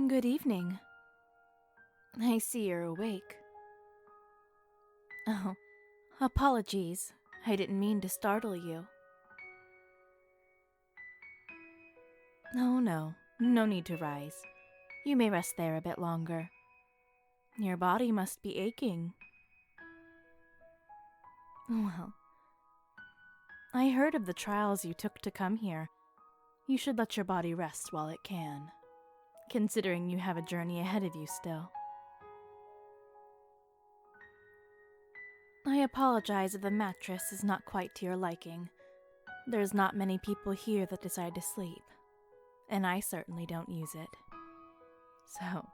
Good evening. I see you're awake. Oh, apologies. I didn't mean to startle you. Oh no, no need to rise. You may rest there a bit longer. Your body must be aching. Well, I heard of the trials you took to come here. You should let your body rest while it can, considering you have a journey ahead of you still. I apologize if the mattress is not quite to your liking. There's not many people here that decide to sleep, and I certainly don't use it. So...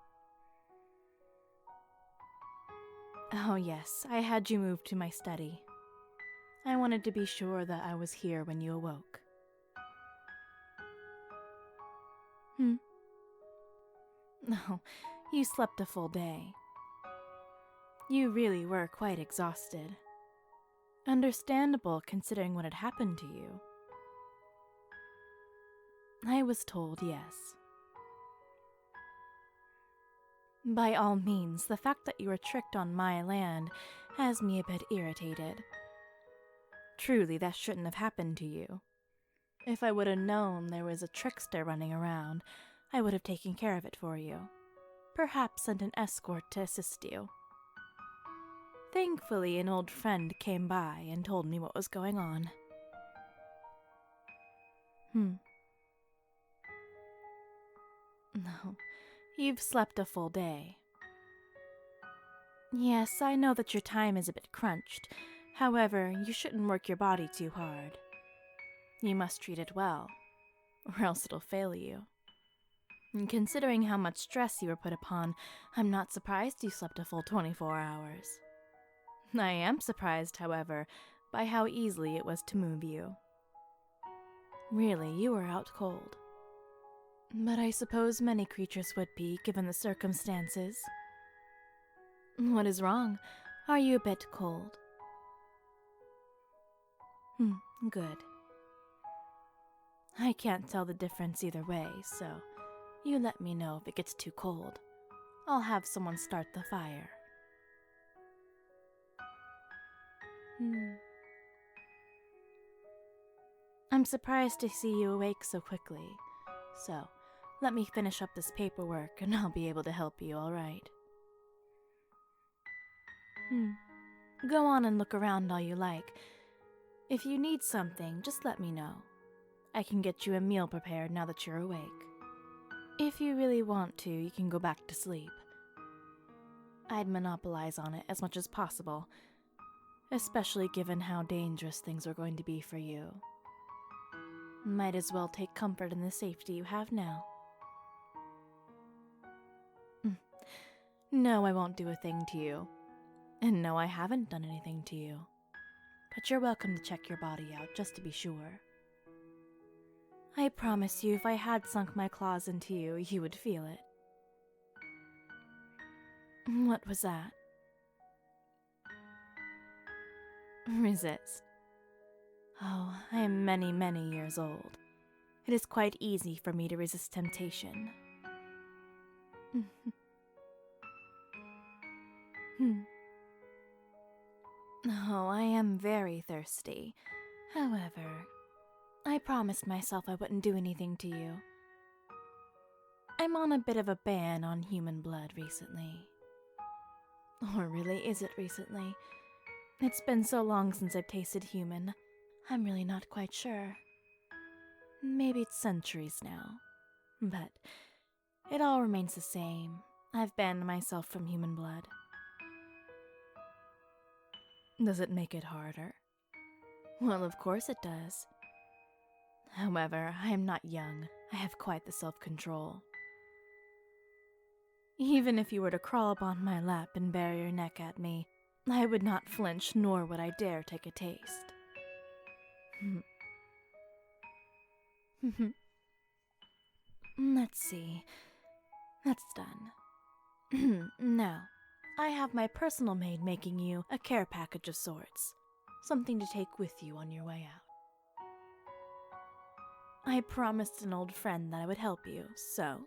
Oh yes, I had you moved to my study. I wanted to be sure that I was here when you awoke. No, you slept a full day. You really were quite exhausted. Understandable considering what had happened to you. I was told yes. By all means, the fact that you were tricked on my land has me a bit irritated. Truly, that shouldn't have happened to you. If I would have known there was a trickster running around, I would have taken care of it for you. Perhaps sent an escort to assist you. Thankfully, an old friend came by and told me what was going on. No, you've slept a full day. Yes, I know that your time is a bit crunched. However, you shouldn't work your body too hard. You must treat it well, or else it'll fail you. And considering how much stress you were put upon, I'm not surprised you slept a full 24 hours. I am surprised, however, by how easily it was to move you. Really, you were out cold. But I suppose many creatures would be, given the circumstances. What is wrong? Are you a bit cold? Good. I can't tell the difference either way, so you let me know if it gets too cold. I'll have someone start the fire. I'm surprised to see you awake so quickly. So, let me finish up this paperwork and I'll be able to help you, alright? Go on and look around all you like. If you need something, just let me know. I can get you a meal prepared now that you're awake. If you really want to, you can go back to sleep. I'd monopolize on it as much as possible, especially given how dangerous things are going to be for you. Might as well take comfort in the safety you have now. No, I won't do a thing to you. And no, I haven't done anything to you. But you're welcome to check your body out just to be sure. I promise you, if I had sunk my claws into you, you would feel it. What was that? Resist. Oh, I am many, many years old. It is quite easy for me to resist temptation. Oh, I am very thirsty. However, I promised myself I wouldn't do anything to you. I'm on a bit of a ban on human blood recently. Or really, is it recently? It's been so long since I've tasted human, I'm really not quite sure. Maybe it's centuries now. But it all remains the same. I've banned myself from human blood. Does it make it harder? Well, of course it does. However, I am not young. I have quite the self-control. Even if you were to crawl upon my lap and bare your neck at me, I would not flinch, nor would I dare take a taste. Let's see. That's done. Now, I have my personal maid making you a care package of sorts. Something to take with you on your way out. I promised an old friend that I would help you, so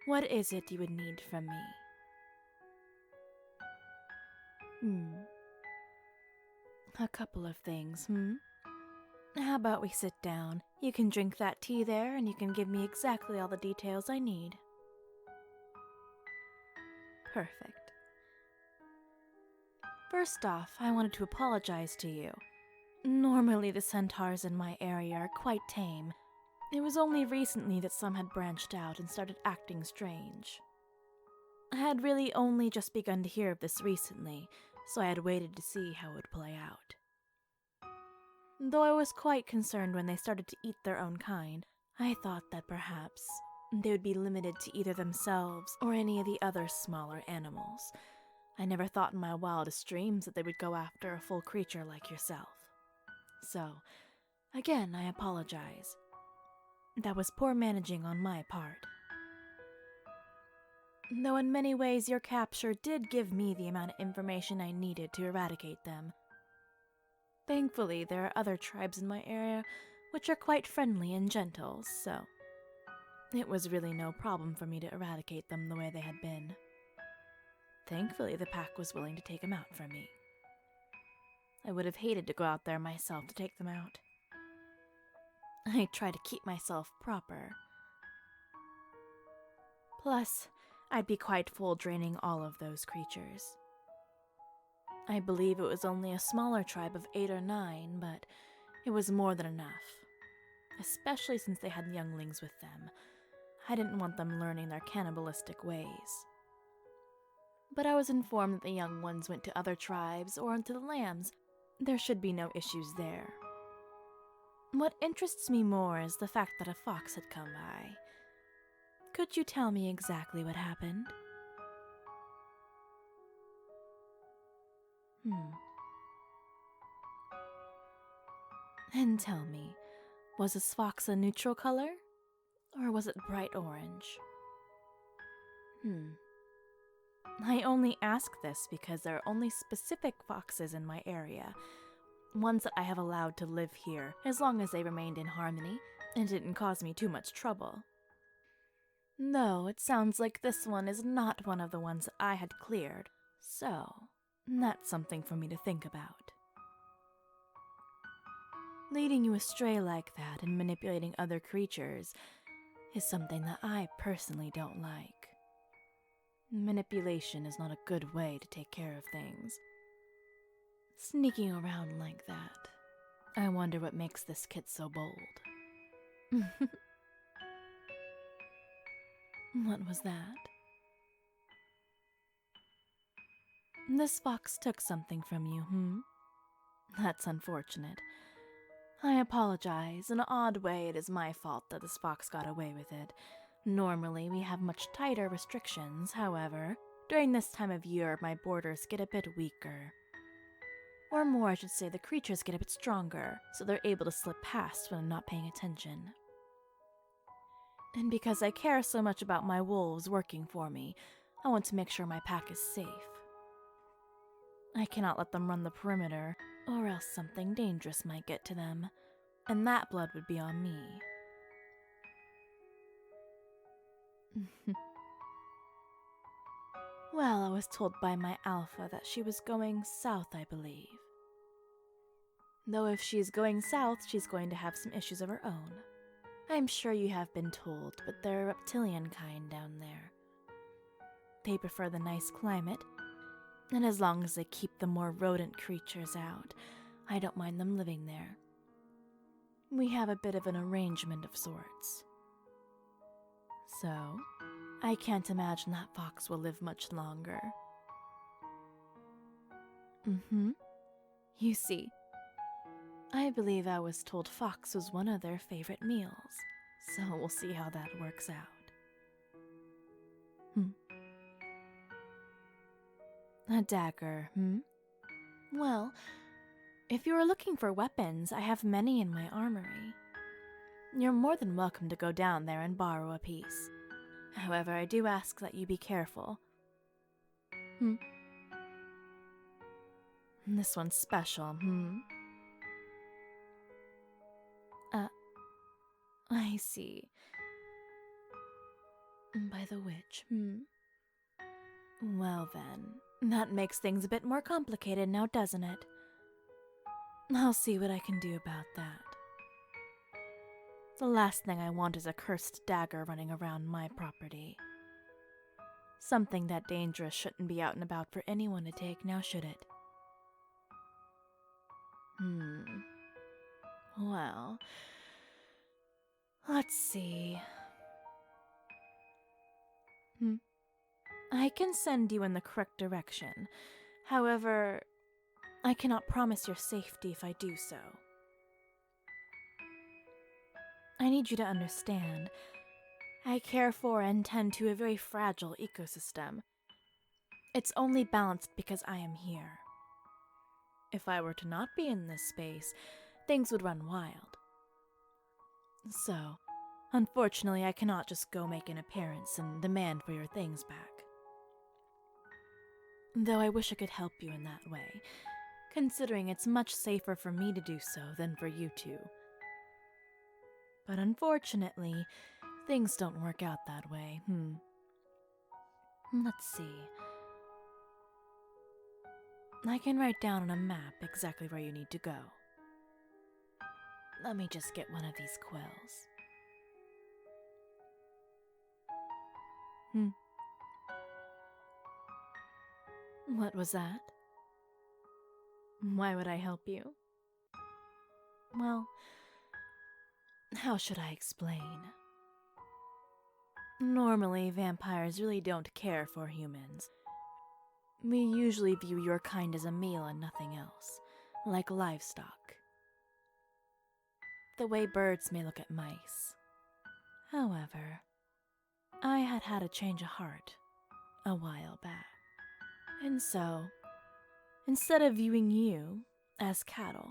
What is it you would need from me? A couple of things, How about we sit down? You can drink that tea there, and you can give me exactly all the details I need. Perfect. First off, I wanted to apologize to you. Normally the centaurs in my area are quite tame. It was only recently that some had branched out and started acting strange. I had really only just begun to hear of this recently, so I had waited to see how it would play out. Though I was quite concerned when they started to eat their own kind, I thought that perhaps they would be limited to either themselves or any of the other smaller animals. I never thought in my wildest dreams that they would go after a full creature like yourself. So, again, I apologize. That was poor managing on my part. Though in many ways your capture did give me the amount of information I needed to eradicate them. Thankfully, there are other tribes in my area which are quite friendly and gentle, so it was really no problem for me to eradicate them the way they had been. Thankfully, the pack was willing to take them out for me. I would have hated to go out there myself to take them out. I try to keep myself proper. Plus, I'd be quite full draining all of those creatures. I believe it was only a smaller tribe of 8 or 9, but it was more than enough. Especially since they had younglings with them. I didn't want them learning their cannibalistic ways. But I was informed that the young ones went to other tribes or into the lambs. There should be no issues there. What interests me more is the fact that a fox had come by. Could you tell me exactly what happened? And tell me, was this fox a neutral color? Or was it bright orange? I only ask this because there are only specific foxes in my area, ones that I have allowed to live here as long as they remained in harmony and didn't cause me too much trouble. Though it sounds like this one is not one of the ones that I had cleared, so that's something for me to think about. Leading you astray like that and manipulating other creatures is something that I personally don't like. Manipulation is not a good way to take care of things. Sneaking around like that, I wonder what makes this kid so bold. What was that? This fox took something from you, That's unfortunate. I apologize. In an odd way, it is my fault that this fox got away with it. Normally, we have much tighter restrictions, however. During this time of year, my borders get a bit weaker. Or more, I should say, the creatures get a bit stronger, so they're able to slip past when I'm not paying attention. And because I care so much about my wolves working for me, I want to make sure my pack is safe. I cannot let them run the perimeter, or else something dangerous might get to them, and that blood would be on me. Well, I was told by my alpha that she was going south, I believe. Though if she's going south, she's going to have some issues of her own. I'm sure you have been told, but they're a reptilian kind down there. They prefer the nice climate, and as long as they keep the more rodent creatures out, I don't mind them living there. We have a bit of an arrangement of sorts. So, I can't imagine that fox will live much longer. You see, I believe I was told fox was one of their favorite meals, so we'll see how that works out. A dagger, Well, if you are looking for weapons, I have many in my armory. You're more than welcome to go down there and borrow a piece. However, I do ask that you be careful. This one's special, I see. By the witch, Well then, that makes things a bit more complicated now, doesn't it? I'll see what I can do about that. The last thing I want is a cursed dagger running around my property. Something that dangerous shouldn't be out and about for anyone to take, now should it? Well, let's see. I can send you in the correct direction. However, I cannot promise your safety if I do so. I need you to understand. I care for and tend to a very fragile ecosystem. It's only balanced because I am here. If I were to not be in this space, things would run wild. So, unfortunately, I cannot just go make an appearance and demand for your things back. Though I wish I could help you in that way, considering it's much safer for me to do so than for you to. But unfortunately, things don't work out that way, Let's see. I can write down on a map exactly where you need to go. Let me just get one of these quills. What was that? Why would I help you? Well, how should I explain? Normally, vampires really don't care for humans. We usually view your kind as a meal and nothing else, like livestock. The way birds may look at mice. However, I had a change of heart a while back. And so, instead of viewing you as cattle,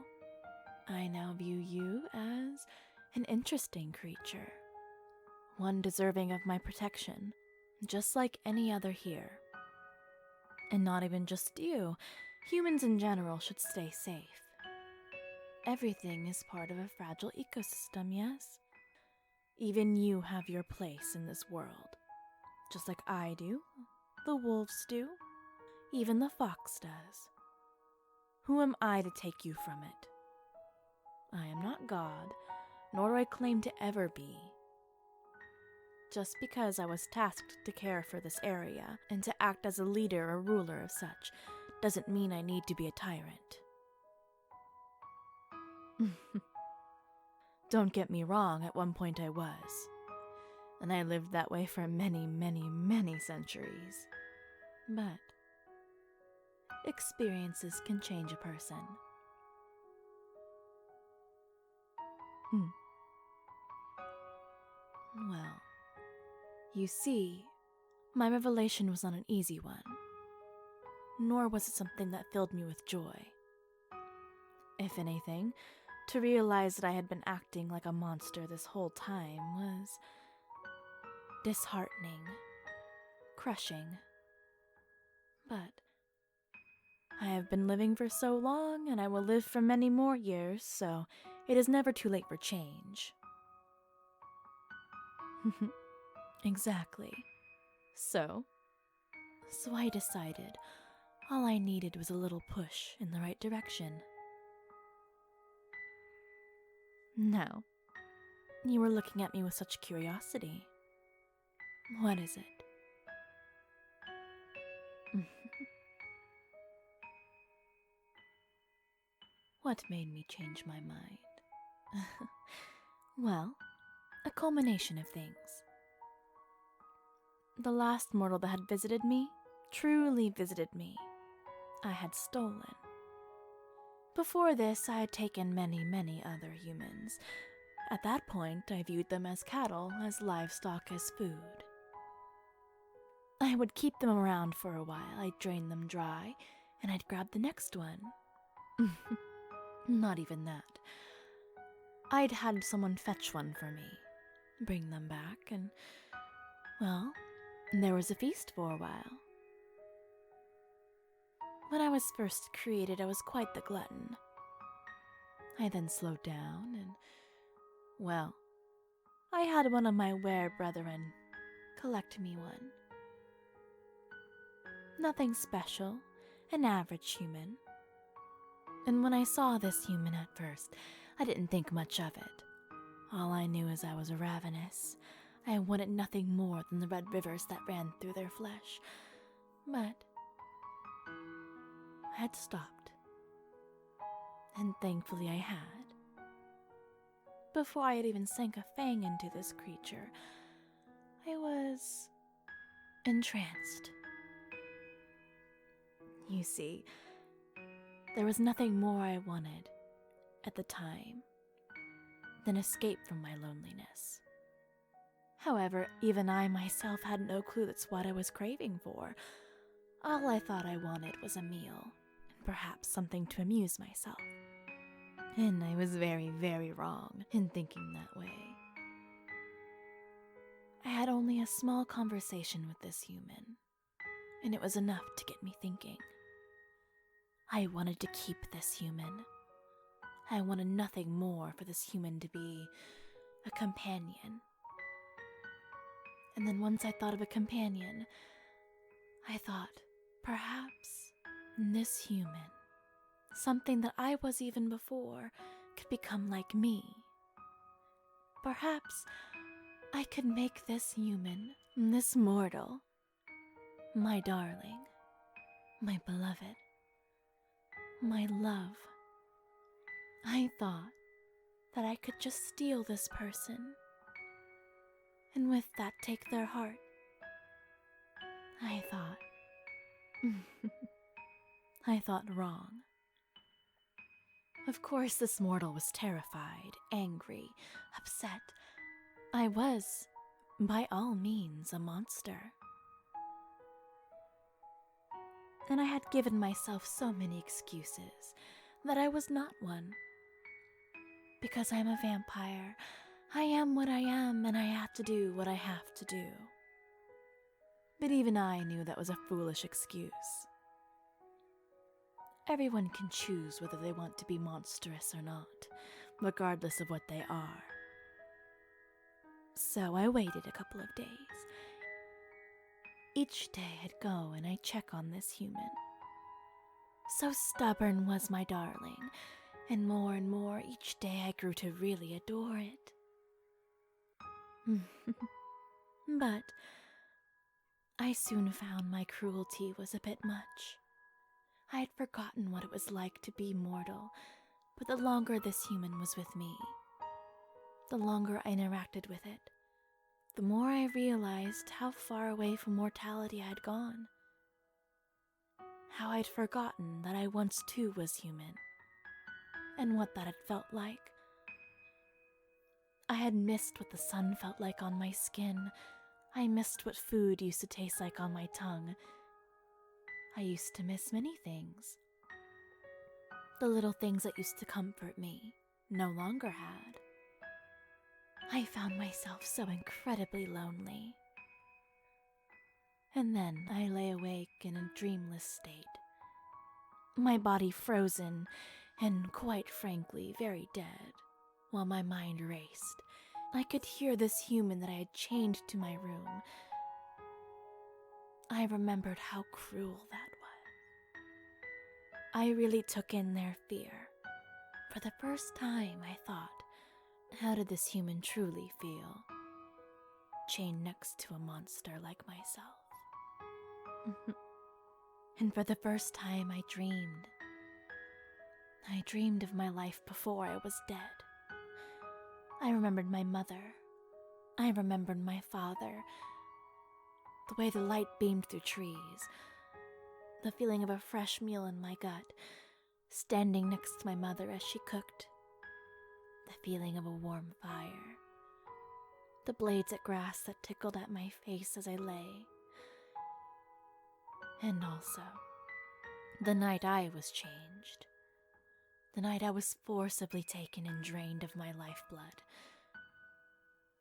I now view you as an interesting creature. One deserving of my protection, just like any other here. And not even just you, humans in general should stay safe. Everything is part of a fragile ecosystem, yes? Even you have your place in this world. Just like I do, the wolves do, even the fox does. Who am I to take you from it? I am not God, nor do I claim to ever be. Just because I was tasked to care for this area and to act as a leader or ruler of such, doesn't mean I need to be a tyrant. Don't get me wrong, at one point I was. And I lived that way for many, many, many centuries. But experiences can change a person. Well, you see, my revelation was not an easy one. Nor was it something that filled me with joy. If anything, to realize that I had been acting like a monster this whole time was disheartening, crushing. But I have been living for so long, and I will live for many more years, so it is never too late for change. Exactly. So I decided all I needed was a little push in the right direction. Now, you were looking at me with such curiosity. What is it? What made me change my mind? Well, a culmination of things. The last mortal that had visited me, truly visited me, I had stolen. Before this, I had taken many, many other humans. At that point, I viewed them as cattle, as livestock, as food. I would keep them around for a while, I'd drain them dry, and I'd grab the next one. Not even that. I'd had someone fetch one for me, bring them back, and, well, there was a feast for a while. When I was first created, I was quite the glutton. I then slowed down and, well, I had one of my were brethren collect me one. Nothing special, an average human. And when I saw this human at first, I didn't think much of it. All I knew is I was ravenous. I wanted nothing more than the red rivers that ran through their flesh. But I had stopped. And thankfully I had. Before I had even sank a fang into this creature, I was entranced. You see, there was nothing more I wanted at the time than escape from my loneliness. However, even I myself had no clue that's what I was craving for. All I thought I wanted was a meal, and perhaps something to amuse myself. And I was very, very wrong in thinking that way. I had only a small conversation with this human, and it was enough to get me thinking. I wanted to keep this human. I wanted nothing more for this human to be a companion. And then once I thought of a companion, I thought, perhaps this human, something that I was even before, could become like me. Perhaps I could make this human, this mortal, my darling, my beloved, my love. I thought that I could just steal this person, and with that take their heart. I thought wrong. Of course, this mortal was terrified, angry, upset. I was, by all means, a monster. And I had given myself so many excuses that I was not one. Because I'm a vampire, I am what I am, and I have to do what I have to do. But even I knew that was a foolish excuse. Everyone can choose whether they want to be monstrous or not, regardless of what they are. So I waited a couple of days. Each day I'd go and I'd check on this human. So stubborn was my darling, and more each day I grew to really adore it. But I soon found my cruelty was a bit much. I had forgotten what it was like to be mortal, but the longer this human was with me, the longer I interacted with it, the more I realized how far away from mortality I had gone. How I'd forgotten that I once too was human, and what that had felt like. I had missed what the sun felt like on my skin. I missed what food used to taste like on my tongue. I used to miss many things. The little things that used to comfort me no longer had. I found myself so incredibly lonely. And then I lay awake in a dreamless state, my body frozen and, quite frankly, very dead, while my mind raced. I could hear this human that I had chained to my room. I remembered how cruel that was. I really took in their fear. For the first time, I thought, how did this human truly feel, chained next to a monster like myself? And for the first time, I dreamed. I dreamed of my life before I was dead. I remembered my mother. I remembered my father. The way the light beamed through trees. The feeling of a fresh meal in my gut, standing next to my mother as she cooked. The feeling of a warm fire. The blades of grass that tickled at my face as I lay. And also, the night I was changed. The night I was forcibly taken and drained of my lifeblood.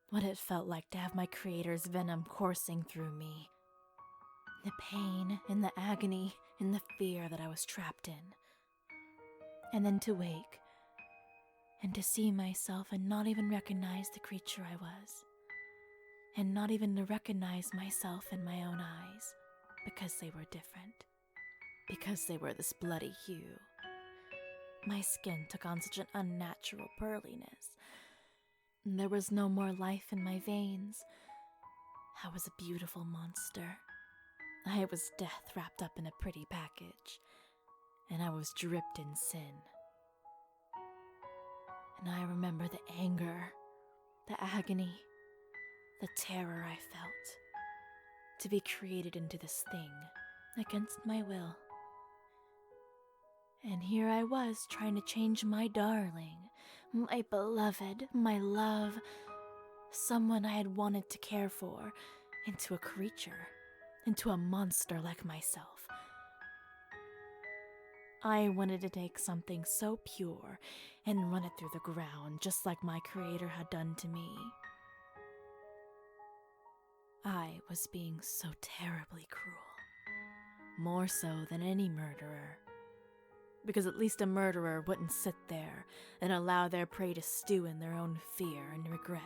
What it felt like to have my creator's venom coursing through me. The pain and the agony and the fear that I was trapped in. And then to wake and to see myself and not even recognize the creature I was. and not even to recognize myself in my own eyes, because they were different, because they were this bloody hue. My skin took on such an unnatural pearliness. There was no more life in my veins. I was a beautiful monster. I was death wrapped up in a pretty package, and I was dripped in sin. And I remember the anger, the agony, the terror I felt to be created into this thing against my will. And here I was trying to change my darling, my beloved, my love, someone I had wanted to care for, into a creature, into a monster like myself. I wanted to take something so pure and run it through the ground, just like my creator had done to me. I was being so terribly cruel, more so than any murderer. Because at least a murderer wouldn't sit there and allow their prey to stew in their own fear and regret.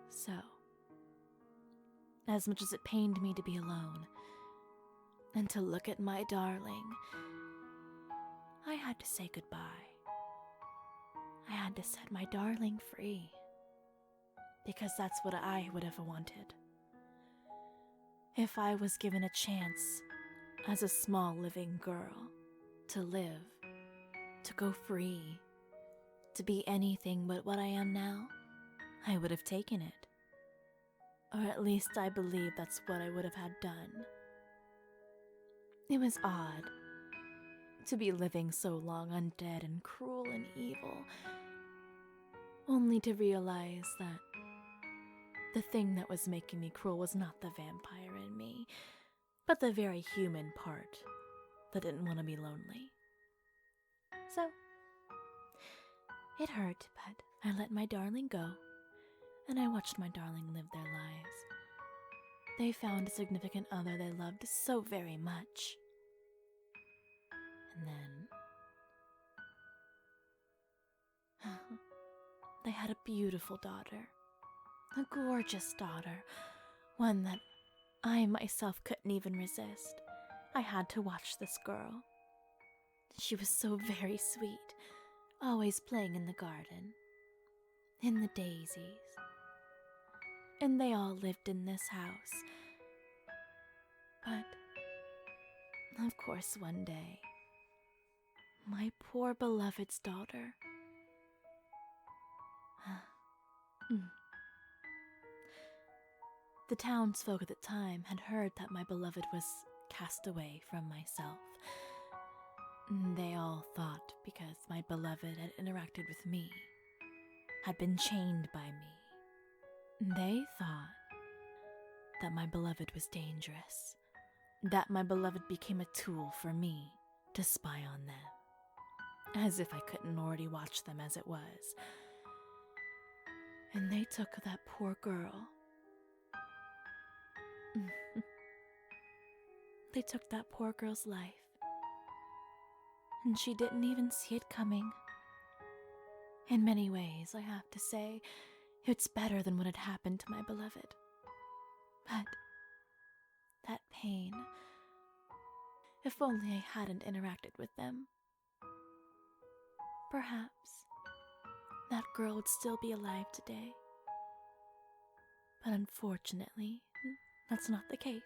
So, as much as it pained me to be alone, and to look at my darling, I had to say goodbye. I had to set my darling free, because that's what I would have wanted. If I was given a chance, as a small living girl, to live, to go free, to be anything but what I am now, I would have taken it. Or at least I believe that's what I would have had done. It was odd to be living so long undead and cruel and evil, only to realize that the thing that was making me cruel was not the vampire in me, but the very human part that didn't want to be lonely. So, it hurt, but I let my darling go, and I watched my darling live their lives. They found a significant other they loved so very much. And then they had a beautiful daughter, a gorgeous daughter, one that I myself couldn't even resist. I had to watch this girl. She was so very sweet, always playing in the garden, in the daisies. And they all lived in this house. But, of course, one day, my poor beloved's daughter. The townsfolk at the time had heard that my beloved was cast away from myself. They all thought because my beloved had interacted with me, had been chained by me, they thought that my beloved was dangerous, that my beloved became a tool for me to spy on them, as if I couldn't already watch them as it was. And they took that poor girl. They took that poor girl's life, and she didn't even see it coming. In many ways, I have to say, it's better than what had happened to my beloved. But that pain, if only I hadn't interacted with them, perhaps that girl would still be alive today. But unfortunately, that's not the case.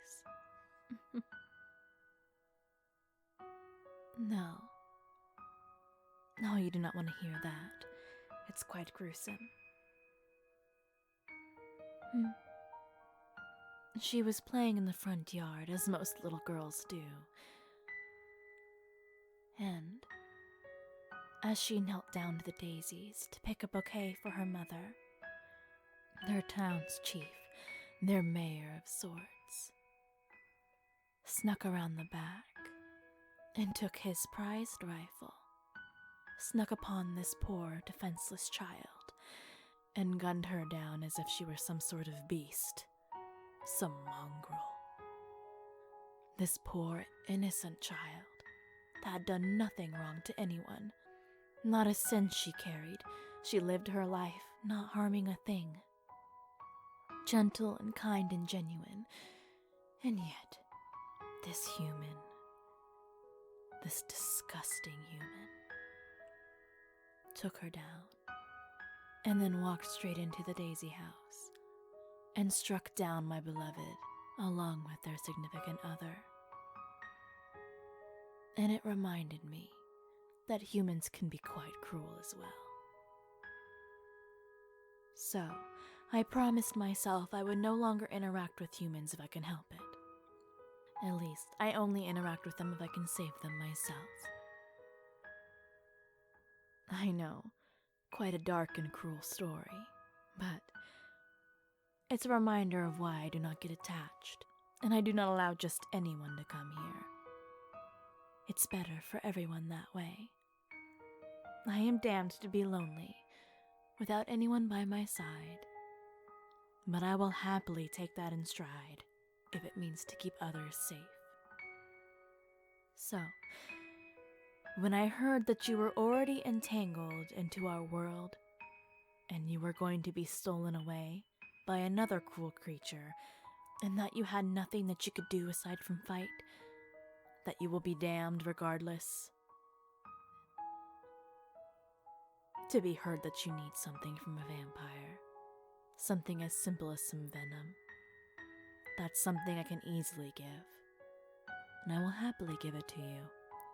No. No, you do not want to hear that. It's quite gruesome. She was playing in the front yard, as most little girls do. And as she knelt down to the daisies to pick a bouquet for her mother, their town's chief, their mayor of sorts, snuck around the back and took his prized rifle, snuck upon this poor, defenseless child, and gunned her down as if she were some sort of beast, some mongrel. This poor, innocent child that had done nothing wrong to anyone, not a sin she carried, She lived her life, not harming a thing. Gentle and kind and genuine. And yet, this human, this disgusting human, took her down and then walked straight into the Daisy house and struck down my beloved along with their significant other. And it reminded me that humans can be quite cruel as well. So, I promised myself I would no longer interact with humans if I can help it. At least, I only interact with them if I can save them myself. I know, quite a dark and cruel story, but it's a reminder of why I do not get attached, and I do not allow just anyone to come here. It's better for everyone that way. I am damned to be lonely, without anyone by my side, but I will happily take that in stride if it means to keep others safe. So, when I heard that you were already entangled into our world, and you were going to be stolen away by another cruel creature, and that you had nothing that you could do aside from fight, that you will be damned regardless, to be heard that you need something from a vampire, something as simple as some venom, that's something I can easily give, and I will happily give it to you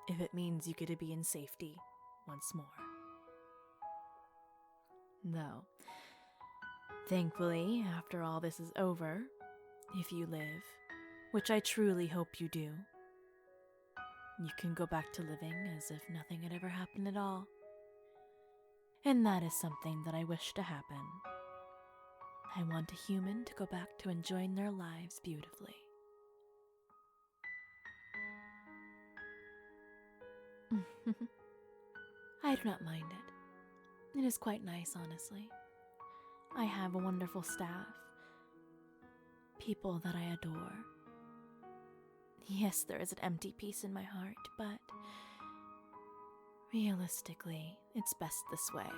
if it means you get to be in safety once more. Though, thankfully, after all this is over, if you live, which I truly hope you do, you can go back to living as if nothing had ever happened at all. And that is something that I wish to happen. I want a human to go back to enjoying their lives beautifully. I do not mind it. It is quite nice, honestly. I have a wonderful staff. People that I adore. Yes, there is an empty piece in my heart, but realistically, it's best this way.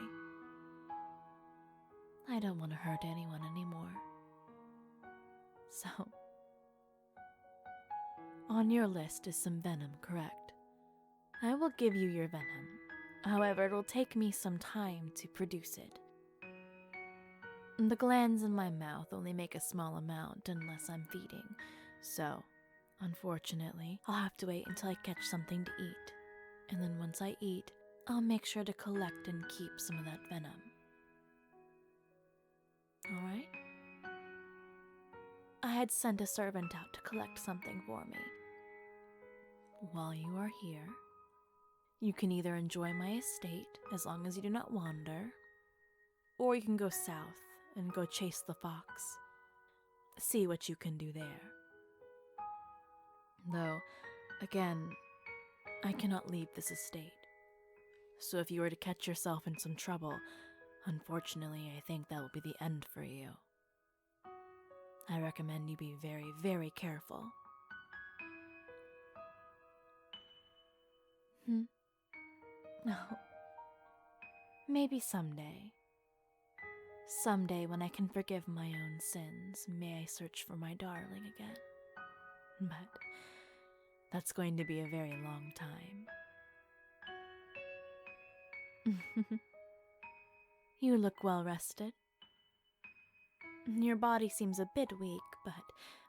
I don't want to hurt anyone anymore. So, on your list is some venom, correct? I will give you your venom. However, it will take me some time to produce it. The glands in my mouth only make a small amount unless I'm feeding, so, unfortunately, I'll have to wait until I catch something to eat. And then once I eat, I'll make sure to collect and keep some of that venom. Alright? I had sent a servant out to collect something for me. While you are here, you can either enjoy my estate as long as you do not wander, or you can go south and go chase the fox. See what you can do there. Though, again, I cannot leave this estate. So if you were to catch yourself in some trouble, unfortunately, I think that will be the end for you. I recommend you be very, very careful. No. Maybe someday. Someday when I can forgive my own sins, may I search for my darling again. But that's going to be a very long time. You look well rested. Your body seems a bit weak, but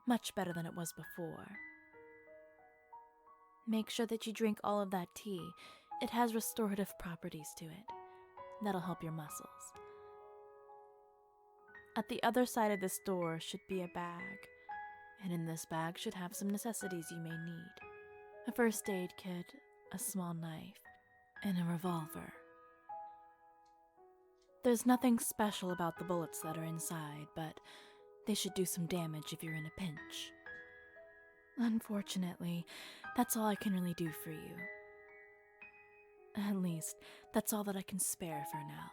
much better than it was before. Make sure that you drink all of that tea. It has restorative properties to it. That'll help your muscles. At the other side of this door should be a bag, and in this bag should have some necessities you may need. A first aid kit, a small knife, and a revolver. There's nothing special about the bullets that are inside, but they should do some damage if you're in a pinch. Unfortunately, that's all I can really do for you. At least, that's all that I can spare for now.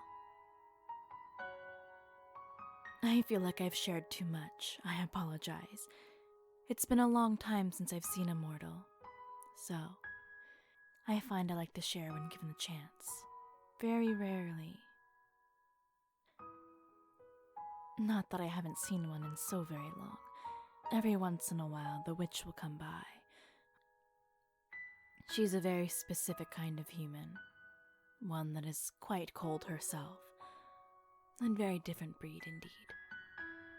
I feel like I've shared too much. I apologize. It's been a long time since I've seen a mortal, so I find I like to share when given the chance. Very rarely. Not that I haven't seen one in so very long. Every once in a while, the witch will come by. She's a very specific kind of human, one that is quite cold herself, a very different breed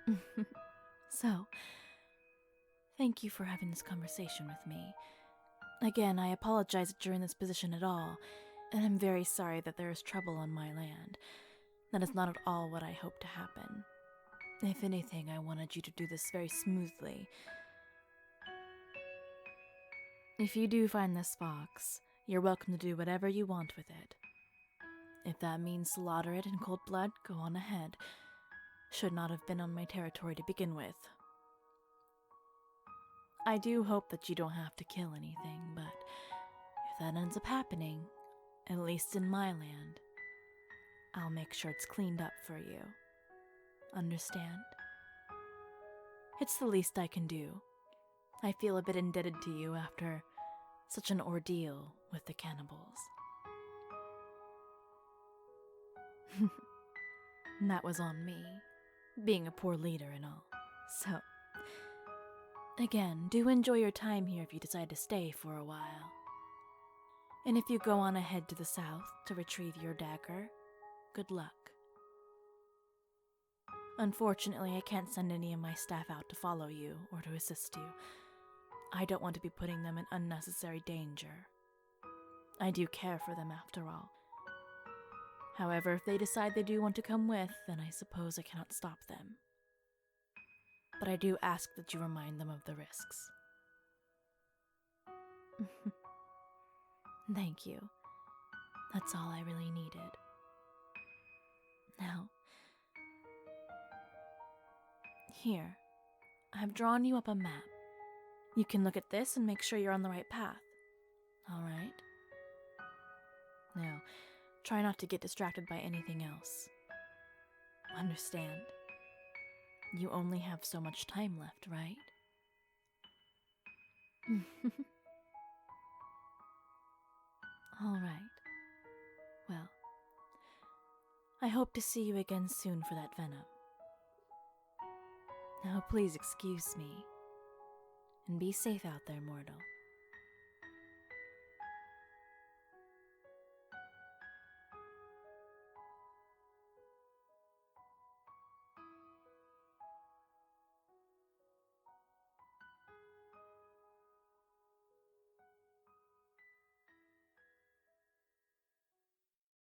indeed. So, thank you for having this conversation with me. Again, I apologize that you're in this position at all, and I'm very sorry that there is trouble on my land. That is not at all what I hoped to happen. If anything, I wanted you to do this very smoothly. If you do find this fox, you're welcome to do whatever you want with it. If that means slaughter it in cold blood, go on ahead. Should not have been on my territory to begin with. I do hope that you don't have to kill anything, but if that ends up happening, at least in my land, I'll make sure it's cleaned up for you. Understand? It's the least I can do. I feel a bit indebted to you after such an ordeal with the cannibals. That was on me, being a poor leader and all. So, again, do enjoy your time here if you decide to stay for a while. And if you go on ahead to the south to retrieve your dagger, good luck. Unfortunately, I can't send any of my staff out to follow you or to assist you. I don't want to be putting them in unnecessary danger. I do care for them after all. However, if they decide they do want to come with, then I suppose I cannot stop them. But I do ask that you remind them of the risks. Thank you. That's all I really needed. Now, here, I've drawn you up a map. You can look at this and make sure you're on the right path. Alright? Now, try not to get distracted by anything else. Understand? You only have so much time left, right? Alright. Well, I hope to see you again soon for that venom. Now please excuse me, and be safe out there, mortal.